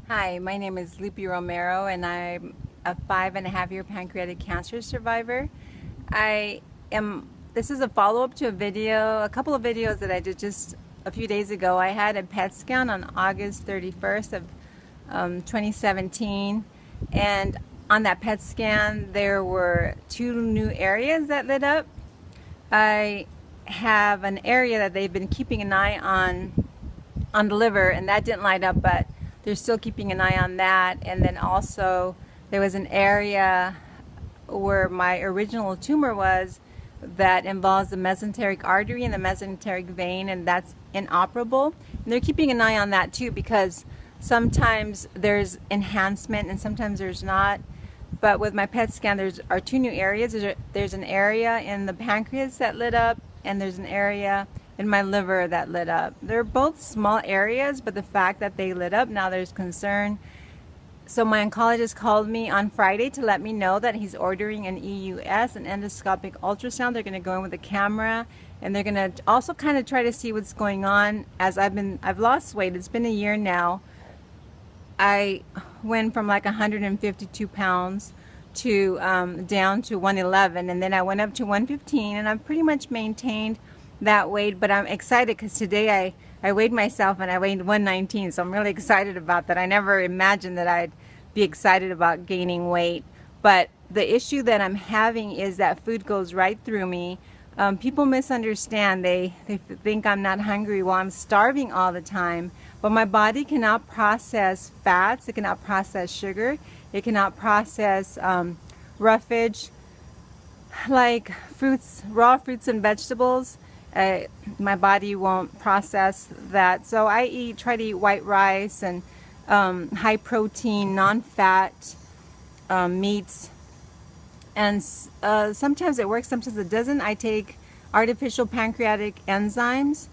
Hi, my name is Lupe Romero and I'm a 5.5-year pancreatic cancer survivor. I am, this is a follow-up to a couple of videos that I did just a few days ago. I had a PET scan on August 31st of 2017, and on that PET scan there were two new areas that lit up. I have an area that they've been keeping an eye on the liver, and that didn't light up, but they're still keeping an eye on that. And then also there was an area where my original tumor was that involves the mesenteric artery and the mesenteric vein, and that's inoperable. And they're keeping an eye on that too, because sometimes there's enhancement and sometimes there's not. But with my PET scan, there are two new areas. There's an area in the pancreas that lit up, and there's an area in my liver that lit up. They're both small areas, but the fact that they lit up, now there's concern. So my oncologist called me on Friday to let me know that he's ordering an EUS, an endoscopic ultrasound. They're going to go in with a camera, and they're going to also kind of try to see what's going on. As I've lost weight. It's been a year now. I went from like 152 pounds to down to 111, and then I went up to 115, and I've pretty much maintained that weight. But I'm excited because today I weighed myself and I weighed 119, so I'm really excited about that. I never imagined that I'd be excited about gaining weight. But the issue that I'm having is that food goes right through me. People misunderstand. They think I'm not hungry. Well, I'm starving all the time. But my body cannot process fats. It cannot process sugar. It cannot process roughage, like fruits, raw fruits and vegetables. My body won't process that. So I try to eat white rice and high protein, non-fat meats. And sometimes it works, sometimes it doesn't. I take artificial pancreatic enzymes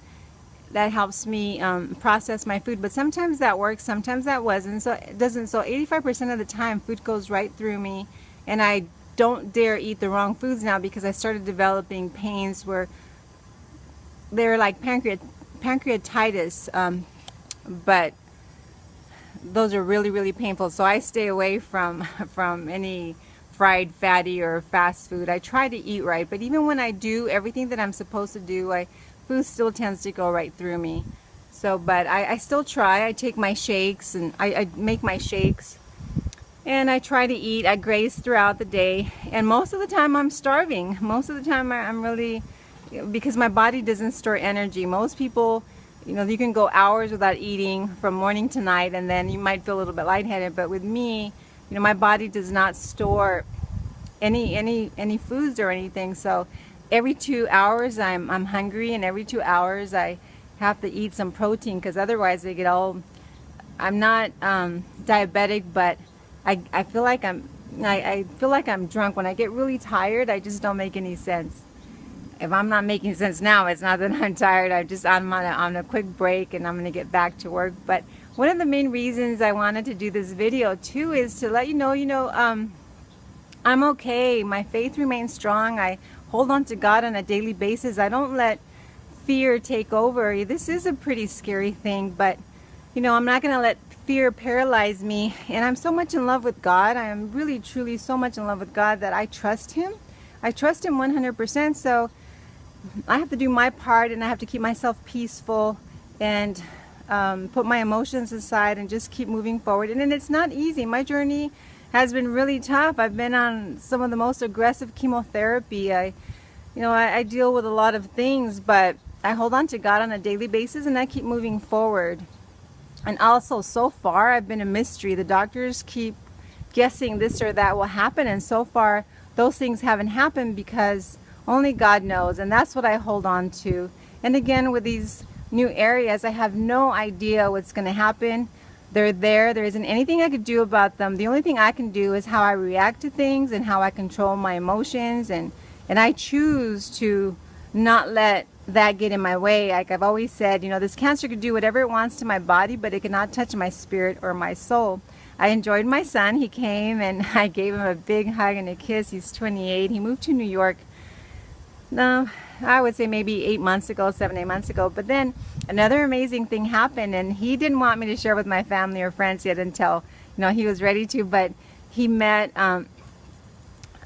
that helps me process my food, but sometimes that works, sometimes that doesn't. So 85% of the time food goes right through me, and I don't dare eat the wrong foods now because I started developing pains where they're like pancreatitis, but those are really, really painful. So I stay away from any fried, fatty, or fast food. I try to eat right, but even when I do everything that I'm supposed to do, food still tends to go right through me. So, but I still try. I take my shakes, and I make my shakes, and I try to eat. I graze throughout the day, and most of the time I'm starving. Most of the time I'm really, because my body doesn't store energy. Most people, you can go hours without eating from morning to night, and then you might feel a little bit lightheaded. But with me, my body does not store any foods or anything. So every 2 hours I'm hungry, and every 2 hours I have to eat some protein, because otherwise I get all, I'm not diabetic, but I feel like I feel like I'm drunk. When I get really tired, I just don't make any sense. If I'm not making sense now, it's not that I'm tired. I'm on a quick break, and I'm going to get back to work. But one of the main reasons I wanted to do this video too is to let you know, I'm okay. My faith remains strong. I hold on to God on a daily basis. I don't let fear take over. This is a pretty scary thing, but I'm not going to let fear paralyze me. And I'm so much in love with God. I am really, truly so much in love with God that I trust Him. I trust Him 100%. So I have to do my part, and I have to keep myself peaceful and put my emotions aside and just keep moving forward. And it's not easy. My journey has been really tough. I've been on some of the most aggressive chemotherapy. I deal with a lot of things, but I hold on to God on a daily basis, and I keep moving forward. And also, so far, I've been a mystery. The doctors keep guessing this or that will happen, and so far those things haven't happened, because only God knows, and that's what I hold on to. And again, with these new areas, I have no idea what's going to happen. They're there. There isn't anything I could do about them. The only thing I can do is how I react to things and how I control my emotions, and I choose to not let that get in my way. Like I've always said, this cancer could do whatever it wants to my body, but it cannot touch my spirit or my soul. I enjoyed my son. He came, and I gave him a big hug and a kiss. He's 28. He moved to New York No, I would say maybe 8 months ago, 7, 8 months ago. But then another amazing thing happened, and he didn't want me to share with my family or friends yet until, he was ready to. But he met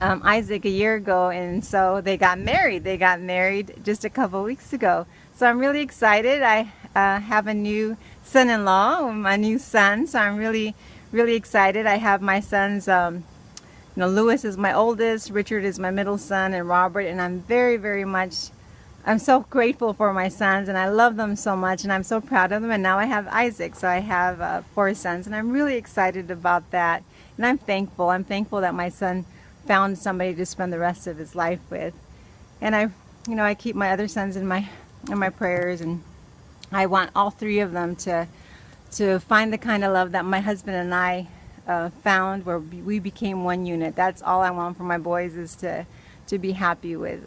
Isaac a year ago, and so they got married. They got married just a couple weeks ago. So I'm really excited. I have a new son-in-law, my new son. So I'm really, really excited. I have my sons. Lewis is my oldest, Richard is my middle son, and Robert, and I'm very, very much, I'm so grateful for my sons, and I love them so much, and I'm so proud of them. And now I have Isaac, so I have 4 sons, and I'm really excited about that. And I'm thankful. I'm thankful that my son found somebody to spend the rest of his life with. And I keep my other sons in my prayers, and I want all 3 of them to find the kind of love that my husband and I found, where we became one unit. That's all I want for my boys, is to be happy with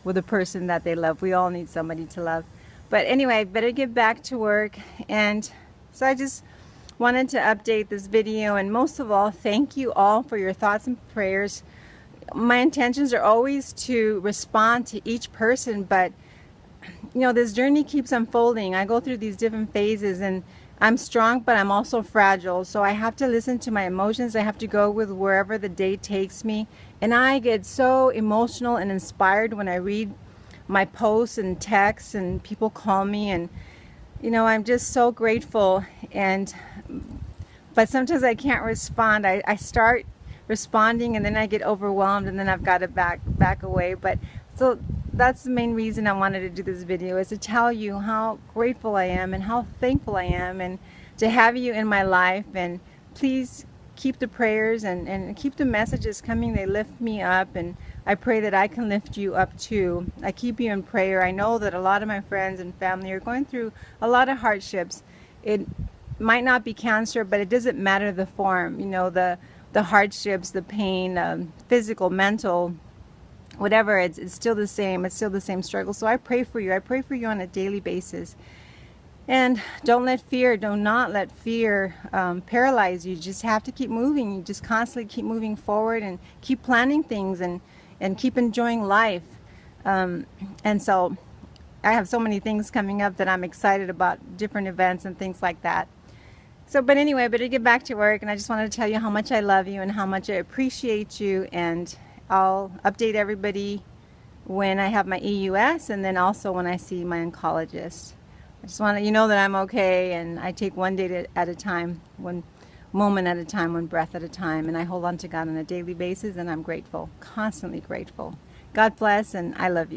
with the person that they love. We all need somebody to love. But anyway, I better get back to work. And so I just wanted to update this video, and most of all, thank you all for your thoughts and prayers. My intentions are always to respond to each person, but this journey keeps unfolding. I go through these different phases, and I'm strong, but I'm also fragile. So I have to listen to my emotions. I have to go with wherever the day takes me. And I get so emotional and inspired when I read my posts and texts and people call me, and I'm just so grateful. But sometimes I can't respond. I start responding, and then I get overwhelmed, and then I've got to back away. But so that's the main reason I wanted to do this video, is to tell you how grateful I am and how thankful I am, and to have you in my life. And please keep the prayers and keep the messages coming. They lift me up, and I pray that I can lift you up too. I keep you in prayer. I know that a lot of my friends and family are going through a lot of hardships. It might not be cancer, but it doesn't matter the form, the hardships, the pain, physical, mental, whatever, it's still the same. It's still the same struggle. So I pray for you. I pray for you on a daily basis. And do not let fear paralyze you. You just have to keep moving. You just constantly keep moving forward, and keep planning things, and keep enjoying life. And so I have so many things coming up that I'm excited about, different events and things like that. So, but anyway, I better get back to work, and I just wanted to tell you how much I love you and how much I appreciate you. And I'll update everybody when I have my EUS, and then also when I see my oncologist. I just want to know that I'm okay, and I take one day at a time, one moment at a time, one breath at a time, and I hold on to God on a daily basis, and I'm grateful, constantly grateful. God bless, and I love you.